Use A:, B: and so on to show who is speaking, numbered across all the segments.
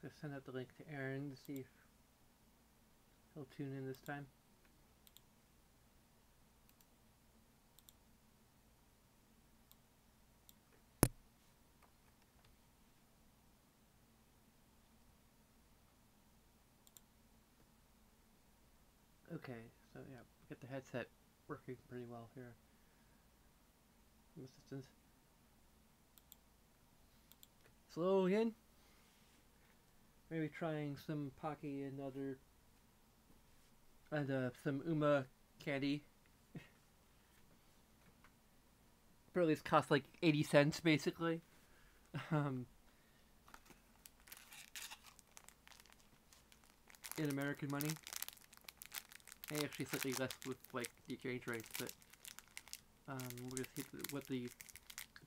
A: Just send out the link to Aaron to see if he'll tune in this time. Okay, so yeah, get the headset working pretty well here. Some assistance. Slow again. Maybe trying some Pocky and some Uma candy. But at least cost like 80 cents basically. In American money. And actually slightly less with like the exchange rates, but we'll just see what the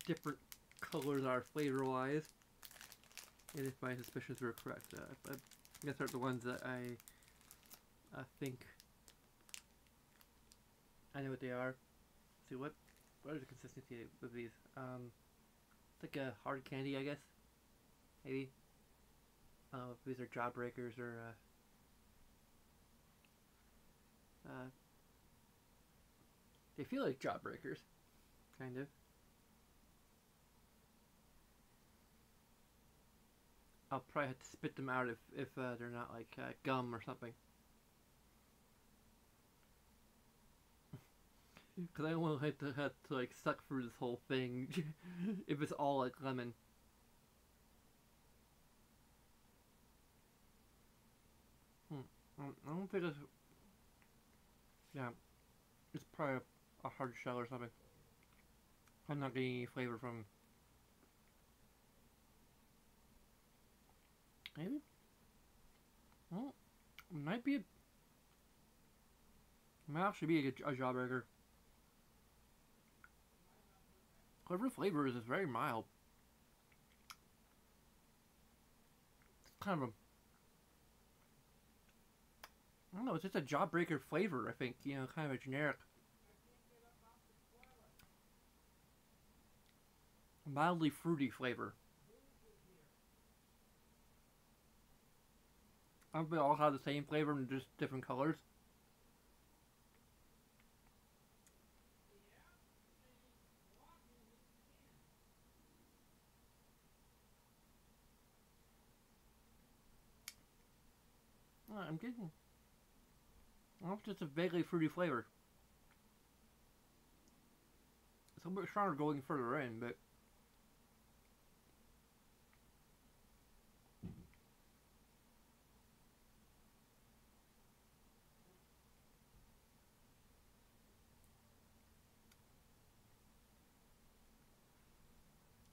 A: different colors are flavor wise. And if my suspicions were correct. I'm gonna start the ones that I think I know what they are. Let's see what is the consistency of these? It's like a hard candy, I guess. Maybe. I don't know if these are jawbreakers or they feel like jawbreakers, kind of. I'll probably have to spit them out if they're not like gum or something. Because I don't want to have to like suck through this whole thing if it's all like lemon. I don't think it's... Yeah, it's probably a hard shell or something. I'm not getting any flavor from... Maybe? Well, it might be... It might actually be a jawbreaker. Whatever flavor is very mild. It's kind of a... I don't know, it's just a jawbreaker flavor, I think. You know, kind of a generic... mildly fruity flavor. I don't think they all have the same flavor and just different colors. I'm getting... Well, it's just a vaguely fruity flavor. It's a little bit stronger going further in, but...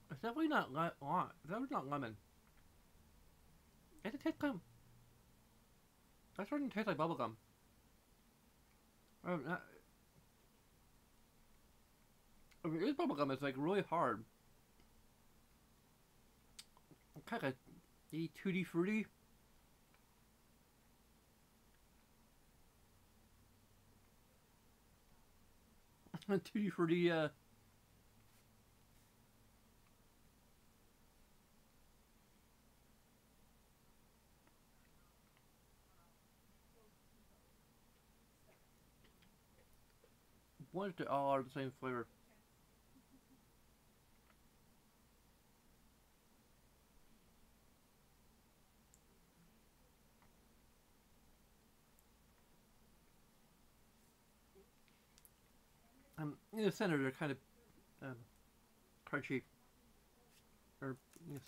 A: It's definitely not it's definitely not lemon. It tastes like... That's starting to taste like bubblegum. Not... If it is bubblegum, it's like really hard. Kind of like tutti fruity. Tutti fruity, What if they all are the same flavor? In the center, they're kind of crunchy, or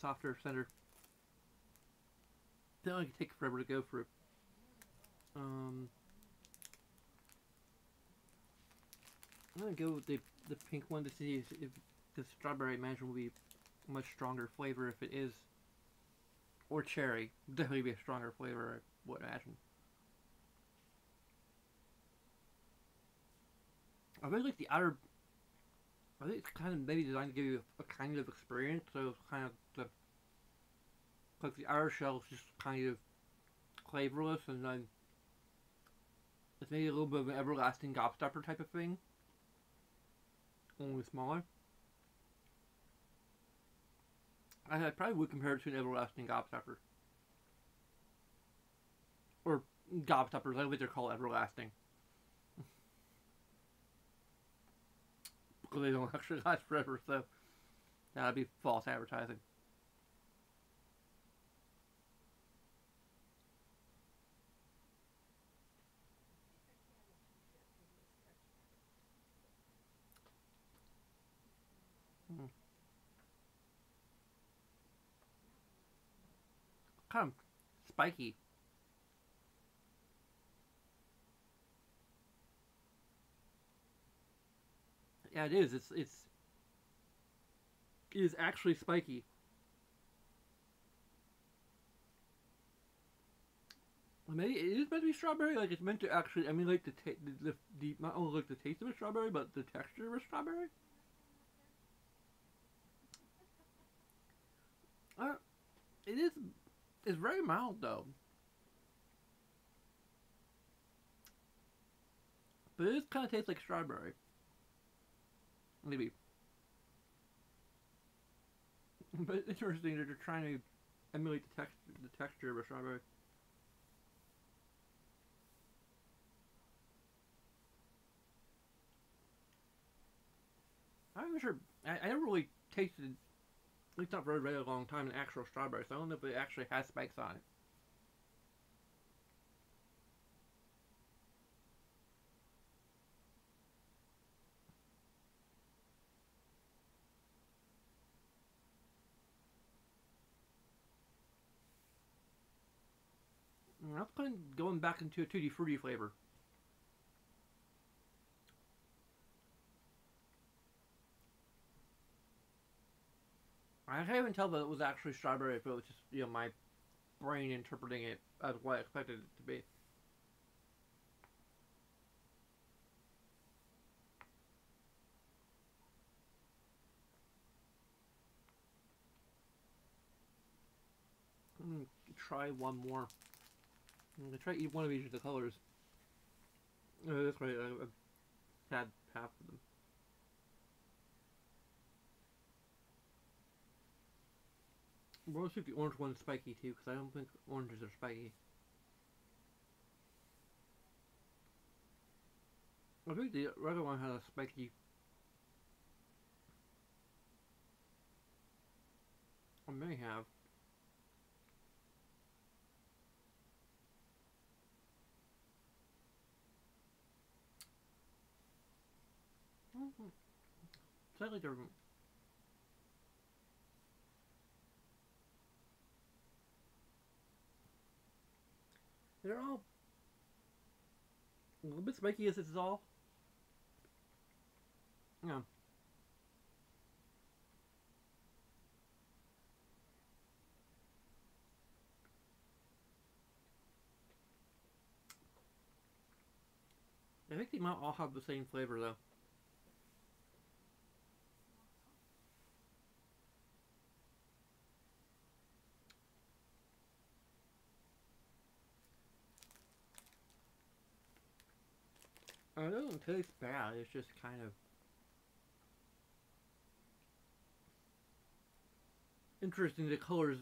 A: softer center. They only take forever to go through. I'm gonna go with the pink one to see if the strawberry, I imagine, will be a much stronger flavor if it is, or cherry. Definitely be a stronger flavor, I would imagine. I really like the outer. I think it's kind of maybe designed to give you a kind of experience, so it's kind of like the outer shell is just kind of flavorless, and then it's maybe a little bit of an everlasting gobstopper type of thing, only smaller. I probably would compare it to an everlasting gobstopper. Or gobstoppers, I believe they're called everlasting. Because they don't actually last forever, so that would be false advertising. Mm. Kind of spiky. Yeah, it is. It is actually spiky. Maybe it is meant to be strawberry. Like it's meant to actually. I mean, like the not only like the taste of a strawberry, but the texture of a strawberry. Uh, it is. It's very mild though, but it kind of tastes like strawberry. Maybe, but it's interesting that they're trying to emulate the texture of a strawberry. I'm not sure. I never really tasted, at least not for a very long time, an actual strawberry. So I don't know if it actually has spikes on it. That's kind of going back into a tutti fruity flavor. I can't even tell that it was actually strawberry if it was just my brain interpreting it as what I expected it to be. Try one more. I'm gonna try to eat one of each of the colors. That's right. I've had half of them. Well, let's see if the orange one's spiky too, because I don't think oranges are spiky. I think the other one had a spiky. I may have. Slightly different. They're all a little bit spiky as it's all. Yeah. I think they might all have the same flavor though. It doesn't taste bad. It's just kind of interesting. The colors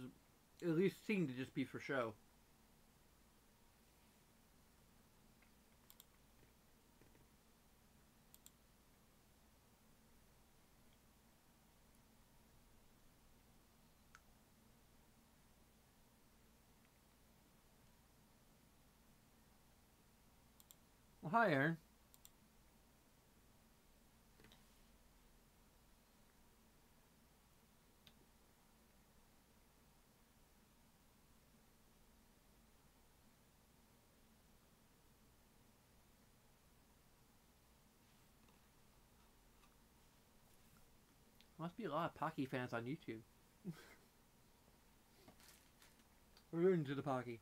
A: at least seem to just be for show. Well, hi, Aaron. Must be a lot of Pocky fans on YouTube. We're into the Pocky.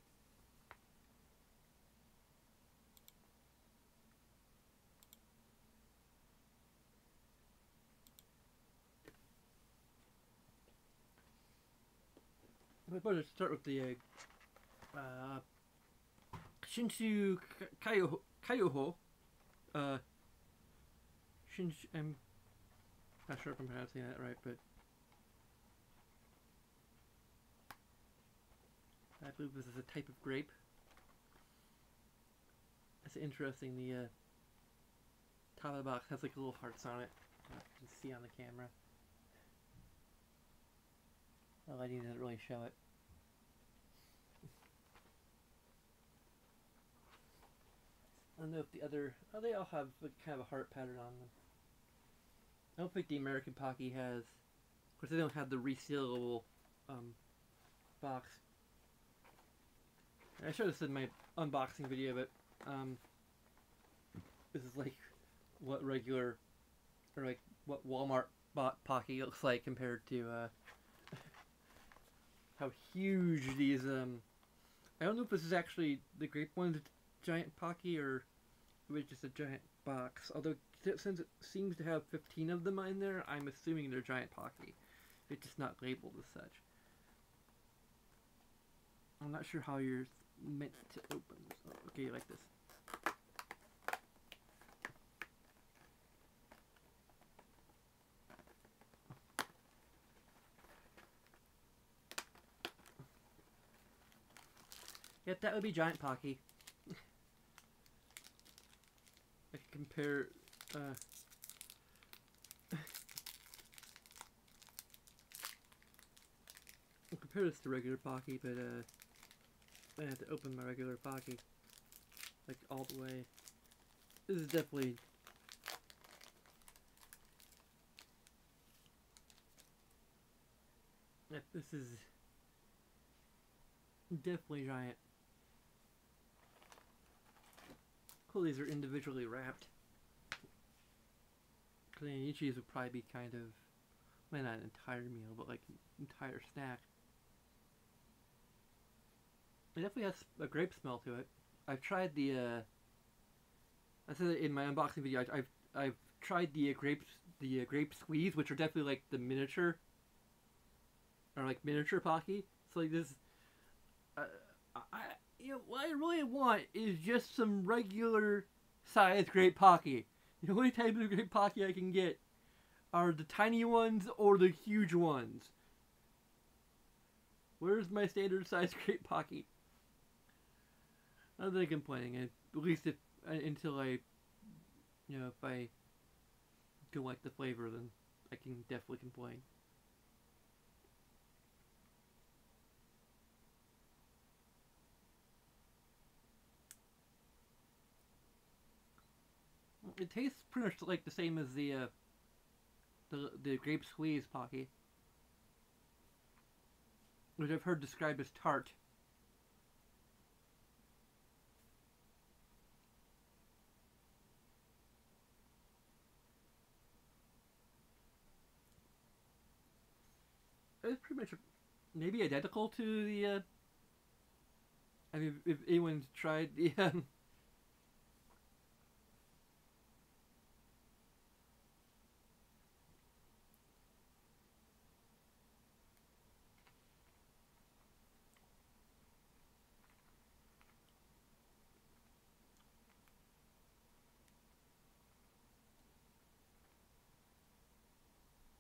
A: Let's better start with the uh, Shinshu Kyoho. Uh, Shinshu. I'm not sure if I'm pronouncing that right, but I believe this is a type of grape. interesting. The top of the box has like little hearts on it. You can see on the camera. The lighting doesn't really show it. I don't know if the other... Oh, they all have kind of a heart pattern on them. I don't think the American Pocky has... Of course, they don't have the resealable box. I showed this in my unboxing video, but this is like what regular, or like what Walmart bought Pocky looks like compared to how huge these I don't know if this is actually the grape one's giant Pocky or it was just a giant box. Although since it seems to have 15 of them in there, I'm assuming they're giant Pocky. It's just not labeled as such. I'm not sure how you're meant to open this. Oh, okay, like this. Yep, that would be giant Pocky. I can compare. I'll compare this to regular Pocky, but I have to open my regular Pocky, like all the way. This is definitely this is definitely giant. Cool, these are individually wrapped. Each of these would probably be kind of, well, not an entire meal, but like an entire snack. It definitely has a grape smell to it. I've tried the, I said it in my unboxing video, I've tried the grape squeeze, which are definitely like the miniature, or like miniature Pocky. So like this, you know, what I really want is just some regular sized grape Pocky. The only type of grape Pocky I can get are the tiny ones or the huge ones. Where's my standard size grape Pocky? Not that I'm complaining. At least if until I, you know, if I don't like the flavor, then I can definitely complain. It tastes pretty much like the same as the grape squeeze Pocky, which I've heard described as tart. It's pretty much maybe identical to the. I mean, if anyone's tried the.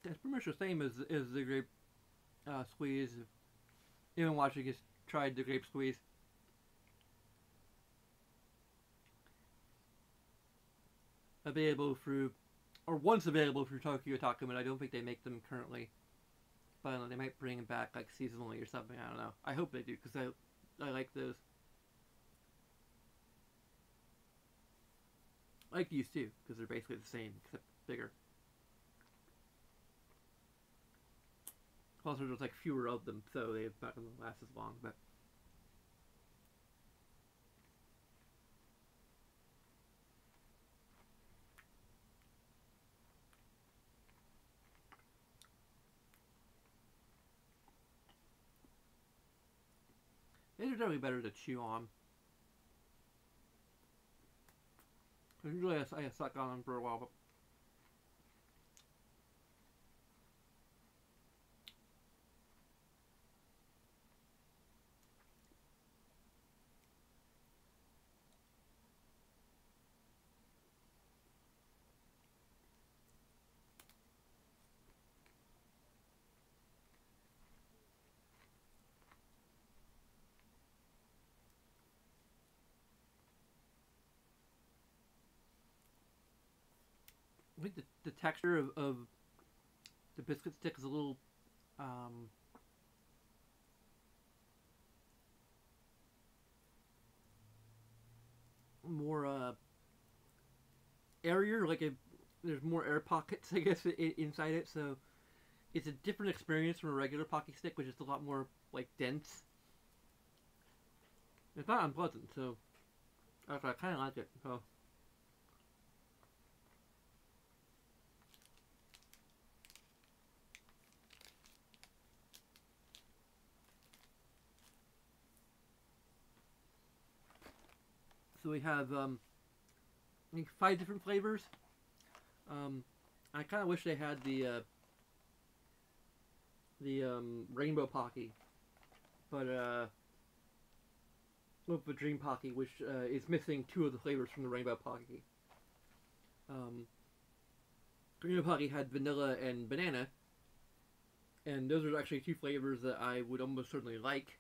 A: It's pretty much the same as the grape squeeze. Even watching has tried the grape squeeze. Available through, or once available through Tokyo Taco, and I don't think they make them currently. But they might bring them back like seasonally or something. I don't know. I hope they do because I like those. I like these too because they're basically the same except bigger. Also, there's like fewer of them, so they're not going to last as long. But these are definitely better to chew on. Usually I suck on them for a while, but think the texture of the biscuit stick is a little um, more airier. Like there's more air pockets, I guess, inside it. So it's a different experience from a regular Pocky stick, which is a lot more like dense. It's not unpleasant, so I kind of like it. So we have I think 5 different flavors. Um, I kind of wish they had the rainbow Pocky, but with the Dream Pocky, which is missing 2 of the flavors from the rainbow Pocky. Um, Rainbow Pocky had vanilla and banana, and those are actually 2 flavors that I would almost certainly like.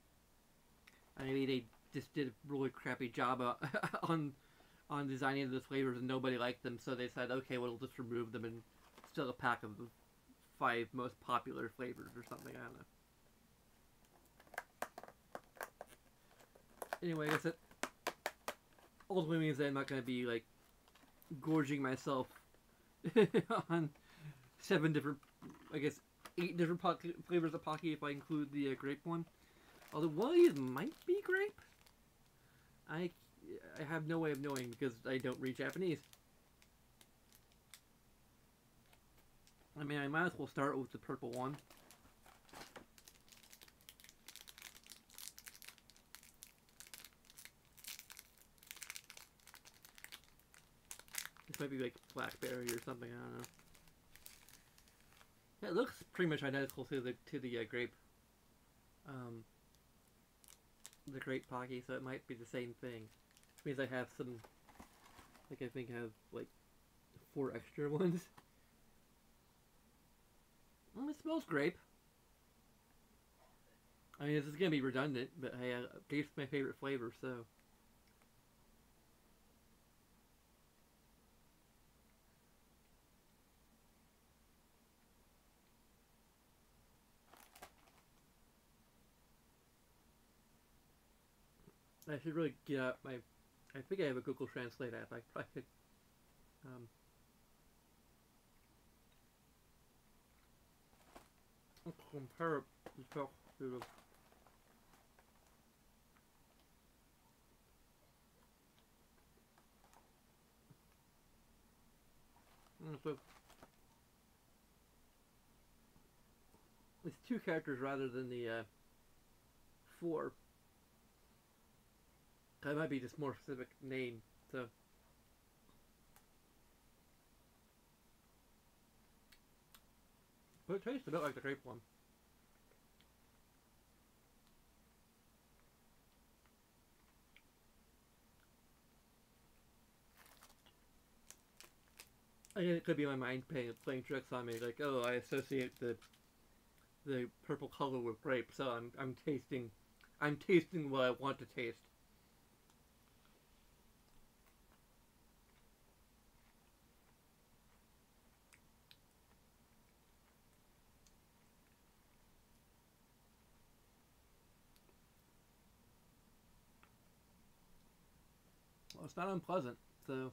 A: I mean, they just did a really crappy job on designing those flavors, and nobody liked them, so they said, okay, well, we'll just remove them and still a pack of the 5 most popular flavors or something. I don't know. Anyway, I guess that ultimately means that I'm not going to be like gorging myself on 7 different, I guess 8 different flavors of Pocky if I include the grape one. Although one of these might be grape. I have no way of knowing because I don't read Japanese. I mean, I might as well start with the purple one. This might be like blackberry or something. I don't know. Yeah, it looks pretty much identical to the grape. The grape Pocky, so it might be the same thing. Which means I have some, like I think I have like 4 extra ones. It smells grape. I mean, this is gonna be redundant, but hey, grape's my favorite flavor, so. I should really get out my. I think I have a Google Translate app. I probably could. Compare the talk to the. So it's 2 characters rather than the 4. That might be just more specific name. So. But it tastes a bit like the grape one. I mean, it could be my mind playing tricks on me, like, oh, I associate the purple color with grape, so I'm tasting what I want to taste. Well, it's not unpleasant, so.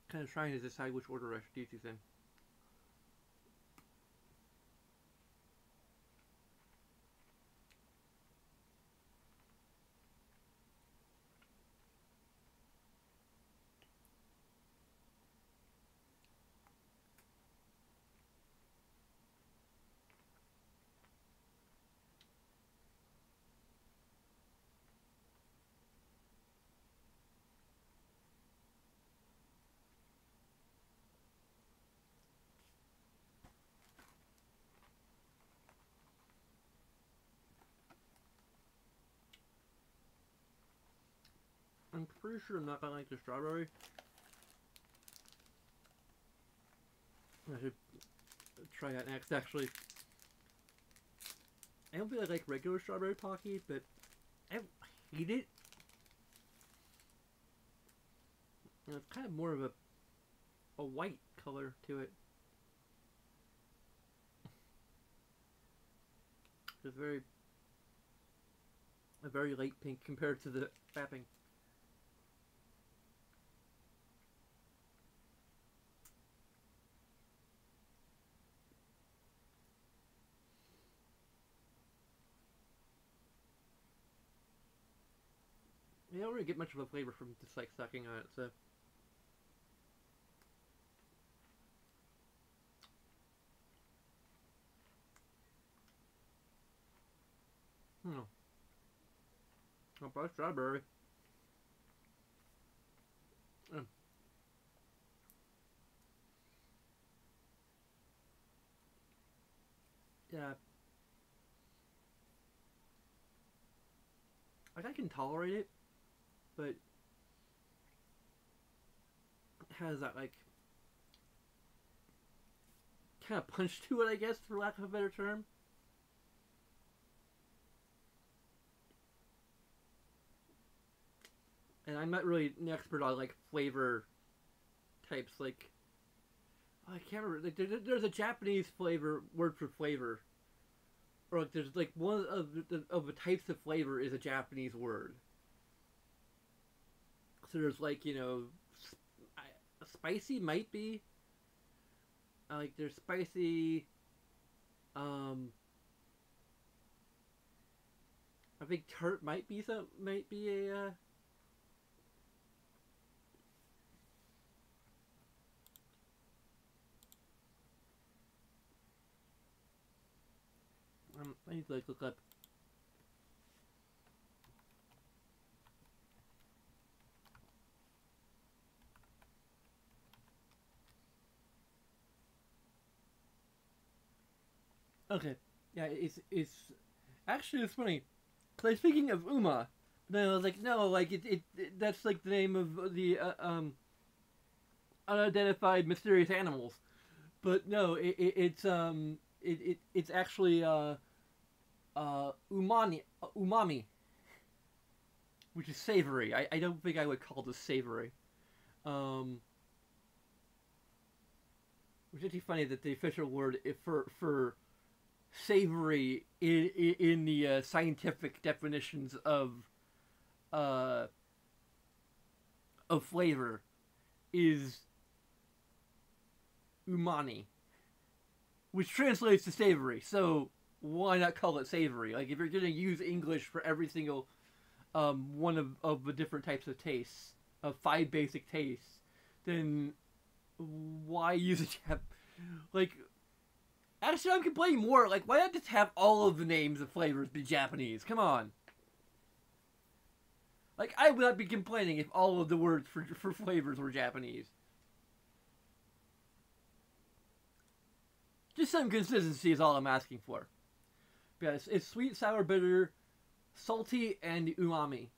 A: Kind of trying to decide which order I should use these in. I'm pretty sure I'm not gonna like the strawberry. I should try that next, actually. I don't really like regular strawberry Pocky, but I hate it. And it's kind of more of a white color to it. It's a very light pink compared to the wrapping. I don't really get much of a flavor from just like sucking on it, so. How about strawberry? Yeah. Like, I can tolerate it, but it has that, like, kind of punch to it, I guess, for lack of a better term. And I'm not really an expert on, like, flavor types, like, I can't remember, like, there's a Japanese flavor, word for flavor. Or, like, there's, like, one of the types of flavor is a Japanese word. So there's, like, you know, spicy might be. Like, there's spicy, I think tart might be a, I need to, like, look up. Okay, yeah, it's actually it's funny. Cause I was thinking of Uma, but then I was like, no, like that's like the name of the unidentified mysterious animals. But no, it's actually umami, which is savory. I don't think I would call this savory. Um, which is actually funny that the official word for savory in the scientific definitions uh, of flavor is umami, which translates to savory. So why not call it savory? Like, if you're gonna use English for every single one of the different types of tastes, of 5 basic tastes, then why use it? Like, actually, I'm complaining more. Like, why not just have all of the names of flavors be Japanese? Come on. Like, I would not be complaining if all of the words for flavors were Japanese. Just some consistency is all I'm asking for. But yeah, it's sweet, sour, bitter, salty, and umami.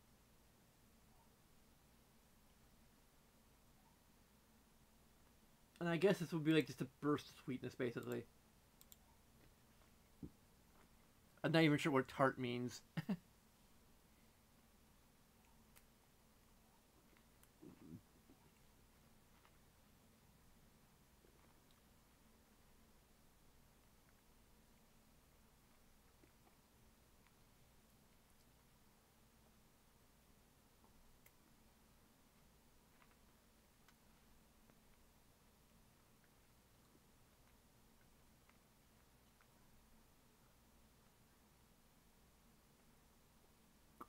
A: And I guess this would be like just a burst of sweetness, basically. I'm not even sure what tart means.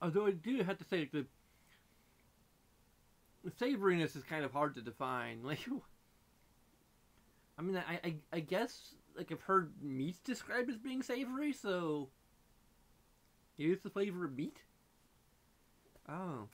A: Although I do have to say, like, the savoriness is kind of hard to define. Like, I mean, I guess, like, I've heard meats described as being savory, so is the flavor of meat? Oh.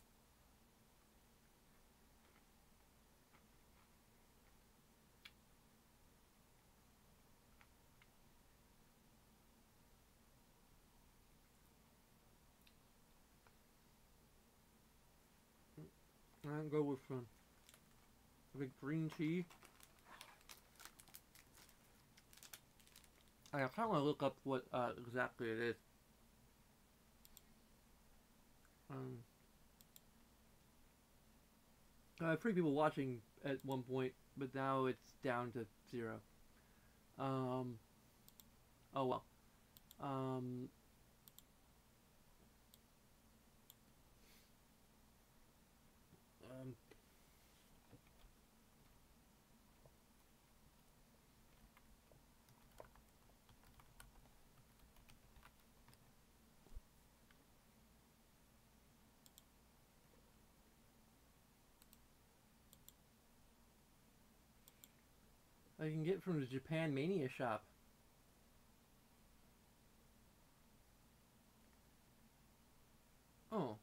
A: I'll go with like green tea. I kind of want to look up what exactly it is. Um, I had 3 people watching at one point, but now it's down to 0. Um, oh well. Um, um, I can get from the Japan Mania shop. Oh,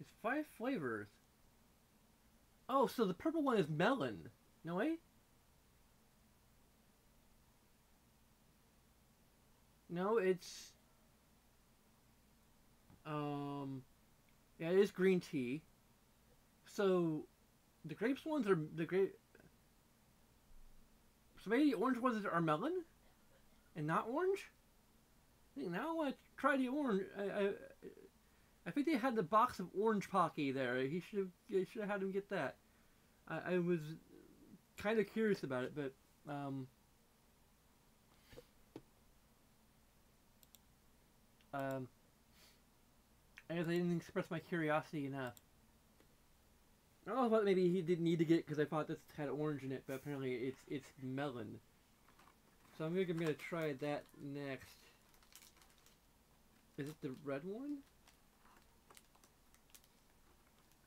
A: it's 5 flavors. Oh, so the purple one is melon. No way. No, it's um, yeah, it is green tea. So the grapes ones are the grape. So maybe the orange ones are melon and not orange. I think now I want to try the orange. I think they had the box of orange Pocky there. They should have had him get that. I was kind of curious about it, but um, I guess I didn't express my curiosity enough. I don't know if maybe he didn't need to get it because I thought this had orange in it, but apparently it's melon. So I'm gonna try that next. Is it the red one?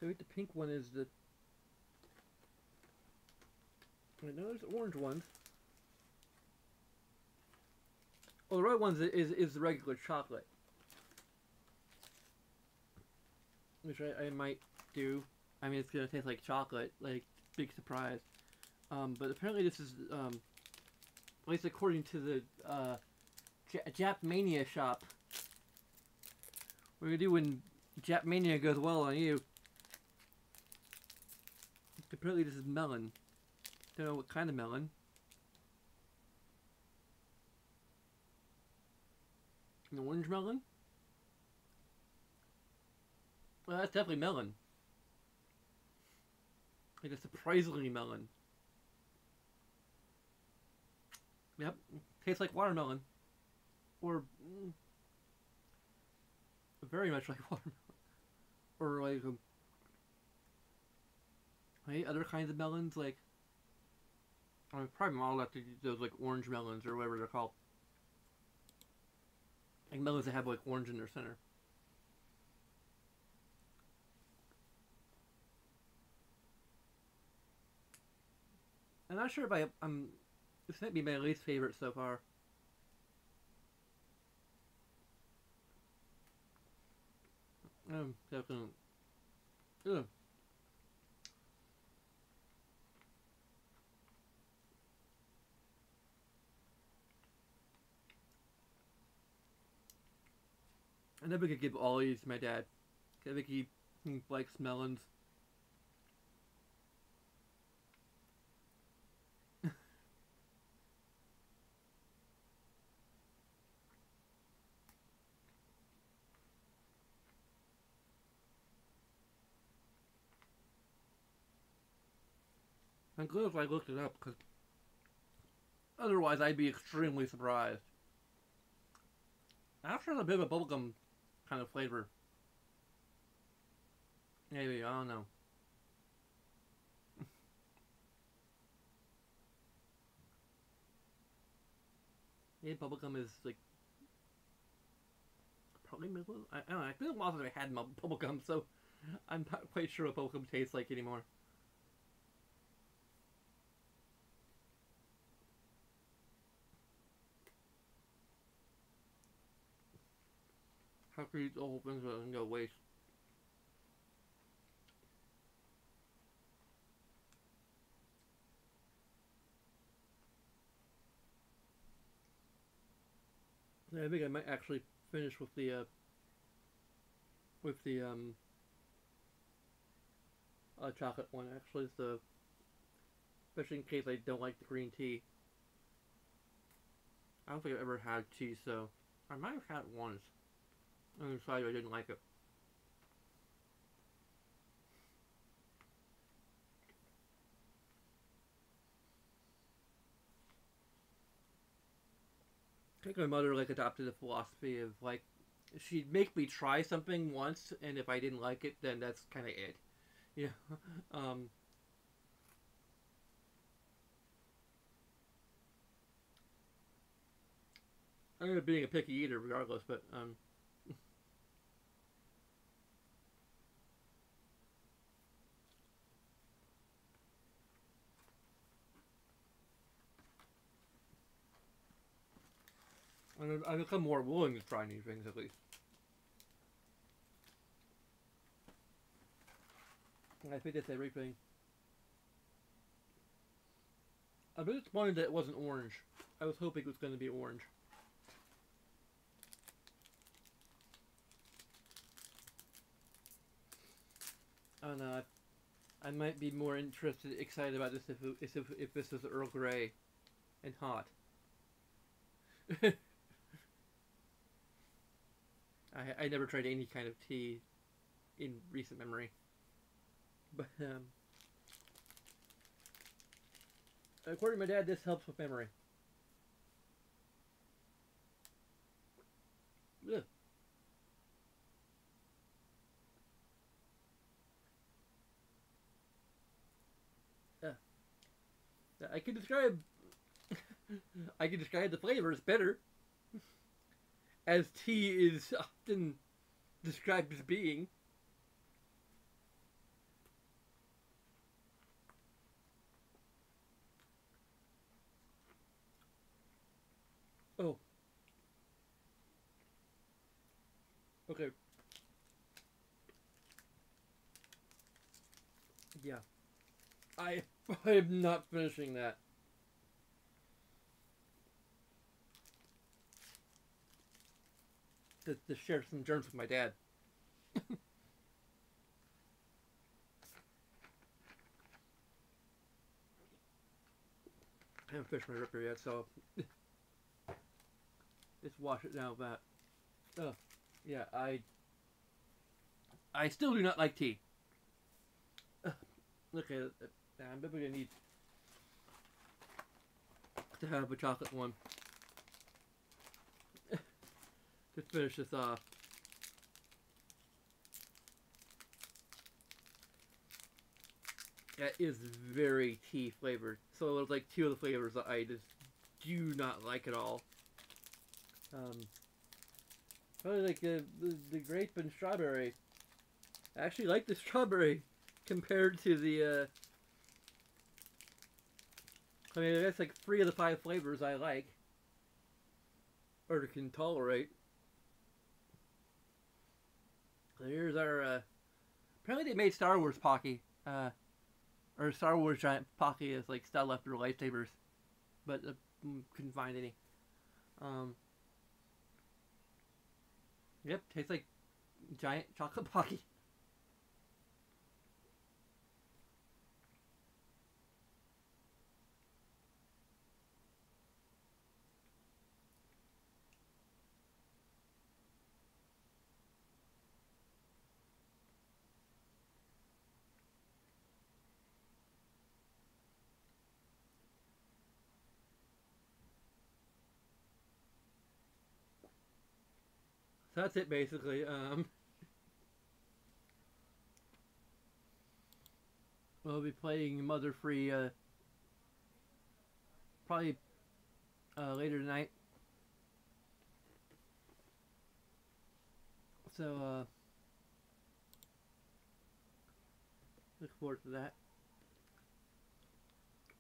A: I think the pink one is the. I know there's orange ones. Oh, the red ones is the regular chocolate, which I might do. I mean, it's gonna taste like chocolate, like big surprise. But apparently this is at least according to the Japmania shop. What we're gonna do when Japmania goes well on you. Apparently this is melon. Don't know what kind of melon. An orange melon? Well, that's definitely melon. Like a surprisingly melon. Yep, tastes like watermelon. Or very much like watermelon. Or like other kinds of melons, like I mean, probably all have to do those like orange melons or whatever they're called. Like melons that have like orange in their center. I'm not sure if this might be my least favorite so far. Definitely. Ugh. I never could give all these to my dad. I think he likes melons. I'm glad I looked it up because otherwise I'd be extremely surprised. Actually, a bit of a bubblegum kind of flavor. Maybe, I don't know. Yeah, bubblegum is like probably middle. I don't know. I feel like I had bubblegum, so I'm not quite sure what bubblegum tastes like anymore. How could you eat the whole thing and go waste? Yeah, I think I might actually finish with the chocolate one. Actually, it's the especially in case I don't like the green tea. I don't think I've ever had tea, so I might have had it once and decided I didn't like it. I think my mother like adopted a philosophy of like she'd make me try something once, and if I didn't like it, then that's kind of it. Yeah. um, I ended up being a picky eater regardless, but I've become more willing to try new things at least. And I think that's everything. I'm disappointed that it wasn't orange. I was hoping it was going to be orange. I don't know. I might be more excited about this if this is Earl Grey and hot. I never tried any kind of tea in recent memory, but according to my dad, this helps with memory. Ugh. I can describe I can describe the flavors better, as tea is often described as being. Oh, okay. Yeah. I I'm not finishing that. To share some germs with my dad. I haven't finished my ripper yet, so just wash it down with that. Oh, yeah. I still do not like tea. Okay, I'm probably gonna need to have a chocolate one to finish this off. That is very tea flavored. So there's like two of the flavors that I just do not like at all. Probably like the grape and strawberry. I actually like the strawberry compared to the. I mean, that's like 3 of the 5 flavors I like or can tolerate. So here's our. Apparently, they made Star Wars Pocky. Or Star Wars giant Pocky is like still left their lightsabers, but couldn't find any. Um, yep, tastes like giant chocolate Pocky. So that's it basically. We'll be playing Mother Free probably later tonight. So look forward to that.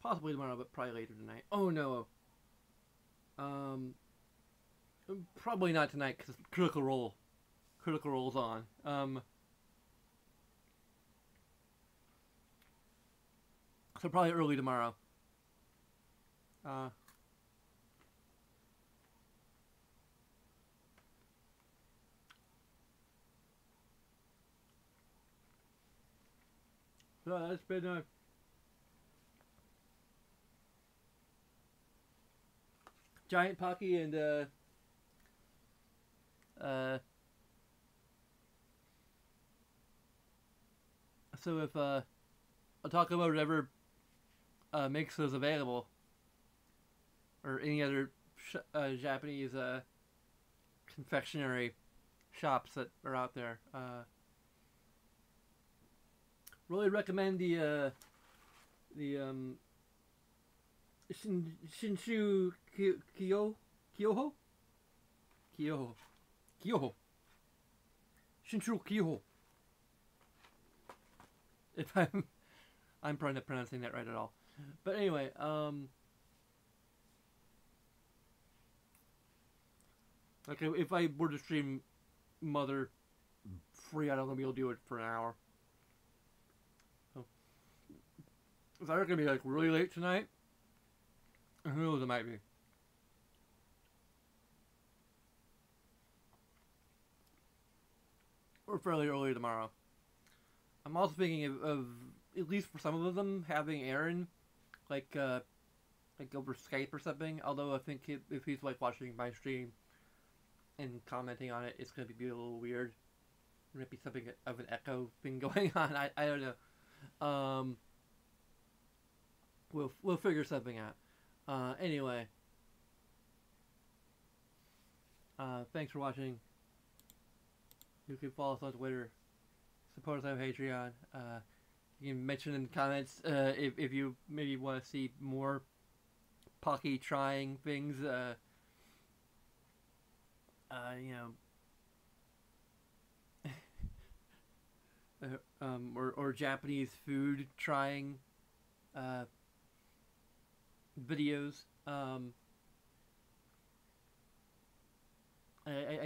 A: Possibly tomorrow, but probably later tonight. Oh no. Um, Probably not tonight because Critical Role. Critical Role's on. So probably early tomorrow. Uh, so that's been Giant Pocky and uh, so if I'll talk about whatever makes those available, or any other Japanese confectionery shops that are out there. Really recommend the Shinshu Kyoho Shinshu Kyoho. If I'm probably not pronouncing that right at all, but anyway, like if I were to stream Mother free, I don't think I'll do it for an hour. So, it's either gonna be like really late tonight, or who knows, it might be. Or fairly early tomorrow. I'm also thinking of at least for some of them having Aaron like over Skype or something. Although I think if he's like watching my stream and commenting on it, it's gonna be a little weird. There might be something of an echo thing going on. I don't know. We'll figure something out. Anyway. Thanks for watching. You can follow us on Twitter. Support us on Patreon. You can mention in the comments if you maybe want to see more Pocky trying things. Or Japanese food trying videos. I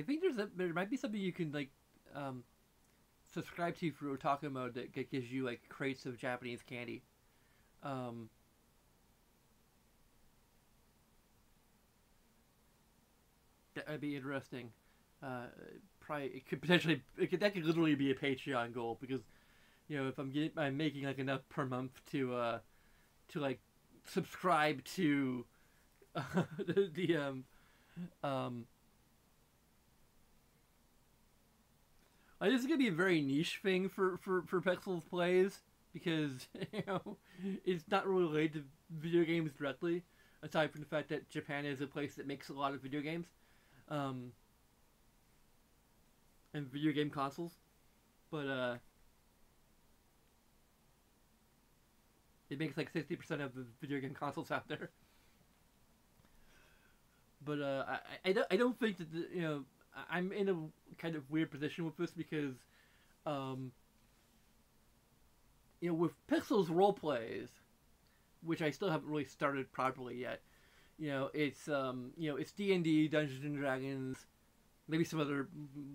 A: think there might be something you can like subscribe to for Otaku Mode that gives you like crates of Japanese candy. That would be interesting. Probably it could potentially that could literally be a Patreon goal, because if I'm making like enough per month to like subscribe to the this is gonna be a very niche thing for Pexels Plays, because it's not really related to video games directly, aside from the fact that Japan is a place that makes a lot of video games, and video game consoles, but it makes like 60% of the video game consoles out there. But I don't think that I'm in a kind of weird position with this, because with Pixel's roleplays, which I still haven't really started properly yet, it's D&D, Dungeons and Dragons, maybe some other,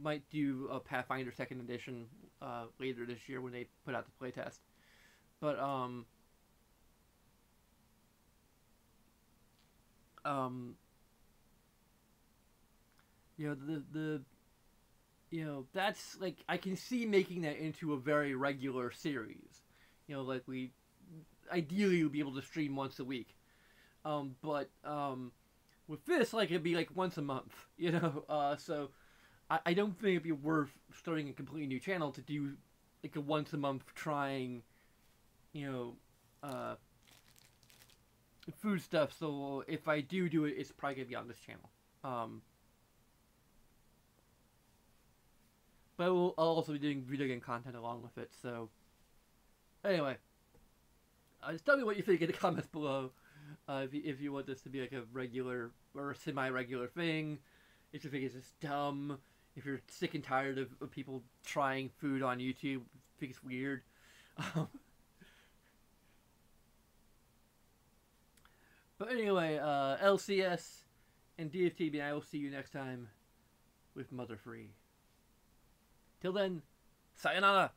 A: might do a Pathfinder 2nd edition later this year when they put out the playtest. But that's like, I can see making that into a very regular series. Like we ideally would be able to stream once a week. But with this, like, it'd be like once a month, so I don't think it'd be worth starting a completely new channel to do like a once a month trying, food stuff. So if I do it, it's probably gonna be on this channel. But I'll also be doing video game content along with it. So anyway, just tell me what you think in the comments below. If you want this to be like a regular or a semi-regular thing, if you think it's just dumb, if you're sick and tired of people trying food on YouTube, think it's weird. But anyway, LCS and DFTB, I will see you next time with Mother Free. Till then, sayonara!